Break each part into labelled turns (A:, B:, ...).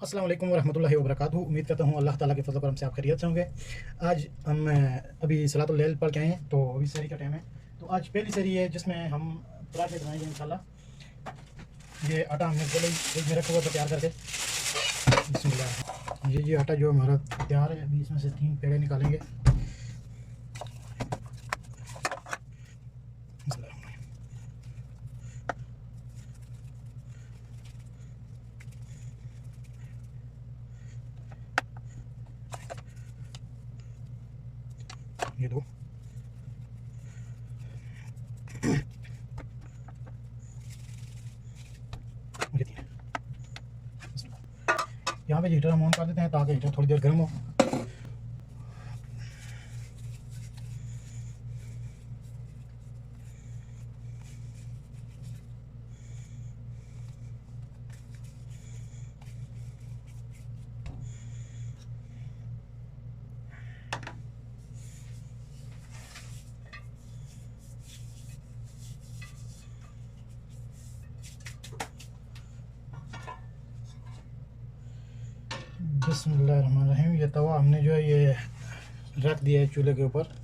A: अस्सलाम वालेकुम वरहमतुल्लाहि वबरकातुहू। उम्मीद करता हूँ अल्लाह ताला के फज़ल करम से आप खैरियत से होंगे। आज हम अभी सलातुल लैल पढ़ के आए हैं, तो अभी सहरी का टाइम है। तो आज पहली सहरी है जिसमें हम पराठे बनाएंगे इंशाल्लाह। ये आटा हमने पहले ही फ्रिज में रखा हुआ था तैयार करके। बिस्मिल्लाह। ये आटा जो हमारा तैयार है, अभी इसमें से 3 पेड़े निकालेंगे। ये दो, ये 3। यहाँ पे हीटर हम ऑन कर देते हैं ताकि हीटर थोड़ी देर गर्म हो। बिस्मिल्लाहिर्रहमानिर्रहीम। ये तवा हमने जो है ये रख दिया है चूल्हे के ऊपर।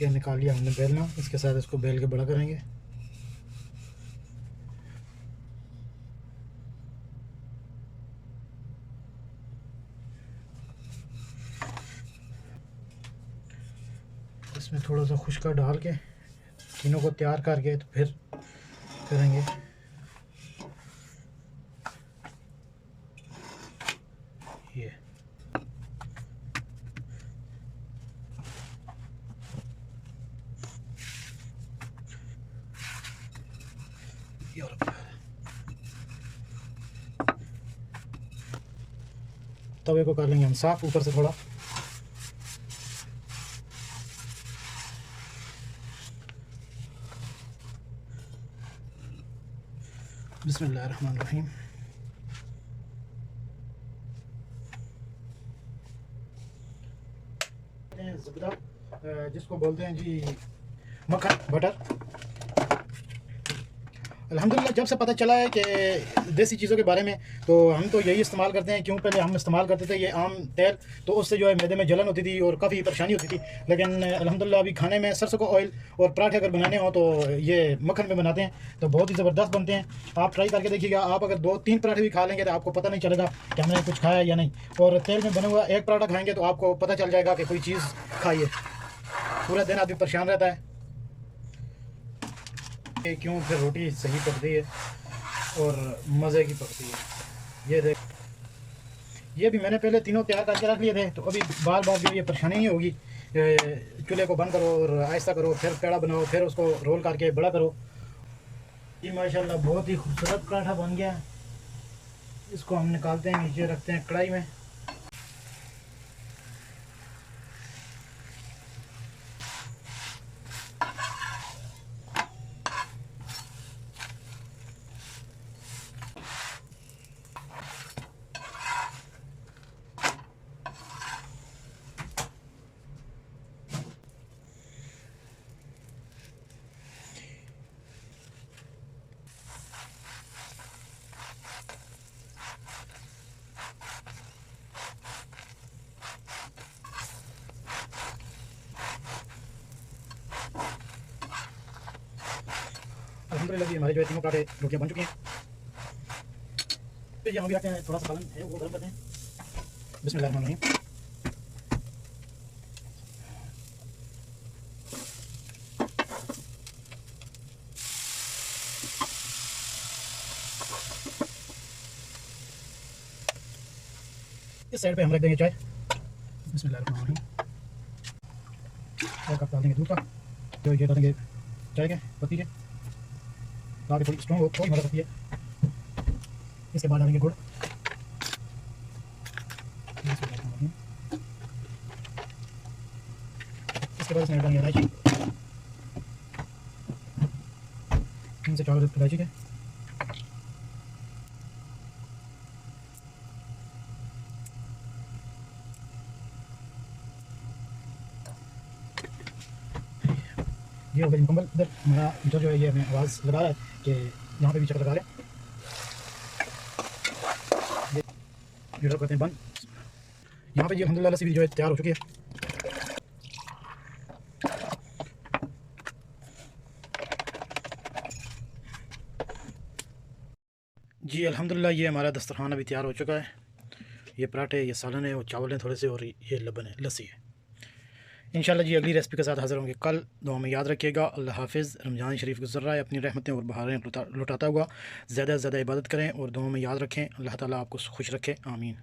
A: ये निकाल लिया हमने बेलना, इसके साथ इसको बेल के बड़ा करेंगे। इसमें थोड़ा सा खुशका डाल के तीनों को तैयार करके तो फिर करेंगे। ये तवे को कर लेंगे हम साफ ऊपर से थोड़ा। बिस्मिल्लाहिर्रहमानिर्रहीम। ज़ुबदा जिसको बोलते हैं जी मक्खन बटर। अल्हम्दुलिल्लाह जब से पता चला है कि देसी चीज़ों के बारे में, तो हम तो यही इस्तेमाल करते हैं। क्यों, पहले हम इस्तेमाल करते थे ये आम तेल, तो उससे जो है मैदे में जलन होती थी और काफ़ी परेशानी होती थी। लेकिन अल्हम्दुलिल्लाह अभी खाने में सरसों का ऑयल और पराठे अगर बनाने हो तो ये मक्खन में बनाते हैं, तो बहुत ही ज़बरदस्त बनते हैं। आप ट्राई करके देखिएगा। आप अगर 2-3 पराठे भी खा लेंगे तो आपको पता नहीं चलेगा कि हमने कुछ खाया या नहीं। और तेल में बना हुआ एक पराठा खाएँगे तो आपको पता चल जाएगा कि कोई चीज़ खाई है। पूरा दिन आदमी परेशान रहता है कि क्यों फिर रोटी सही पकती है और मज़े की पकती है। ये देख, ये भी मैंने पहले तीनों तैयार करके रख लिए थे, तो अभी बार बार जो ये परेशानी ही होगी। चूल्हे को बंद करो और आहिस्ता करो, फिर पेड़ा बनाओ, फिर उसको रोल करके बड़ा करो। ये माशाल्लाह बहुत ही खूबसूरत पराठा बन गया। इसको हम निकालते हैं, नीचे रखते हैं कढ़ाई में। अल्हम्दुलिल्लाह हमारे जो है तीनों पराठे रोटियाँ बन चुकी हैं। फिर यहाँ भी आते हैं, थोड़ा सा सालन है वो गर्म करते हैं। बिस्मिल्लाहिर्रहमानिर्रहीम। इस साइड पे हम रख देंगे चाय। बिस्मिल्लाहिर्रहमानिर्रहीम। चाय कप डाल देंगे दूध का, जो ये डालेंगे चाय के पत्ती के, ताकि थोड़ी स्ट्रॉन्ग हो, थोड़ी मदद होती है। इसके बाद डालेंगे गुड़। बिस्मिल्लाहिर्रहमानिर्रहीम। इसके बाद इसमें डालेंगे इलायची, 3 से 4 इलायची के। ये हो गया मुकम्मल। इधर हमारा मीटर जो है ये हमें आवाज़ लगा रहा है कि यहाँ पे भी चक्कर लगा लें। ये मीटर करते हैं बंद। यहाँ पे ये अल्हम्दुलिल्लाह लस्सी भी जो है तैयार हो चुकी है। जी अल्हम्दुलिल्लाह ये हमारा दस्तरखान अभी तैयार हो चुका है। ये पराठे, ये सालन है और चावल हैं थोड़े से, और ये लबन है, लस्सी है। इंशाल्लाह जी अगली रेसिपी के साथ हाज़िर होंगे कल। दुआ में याद रखिएगा। अल्लाह हाफ़िज़। रमज़ान शरीफ गुज़र रहा है, अपनी रहमतें और बहारें लुटाता हुआ। ज़्यादा से ज़्यादा इबादत करें और दुआ में याद रखें। अल्लाह ताला आपको खुश रखे। आमीन।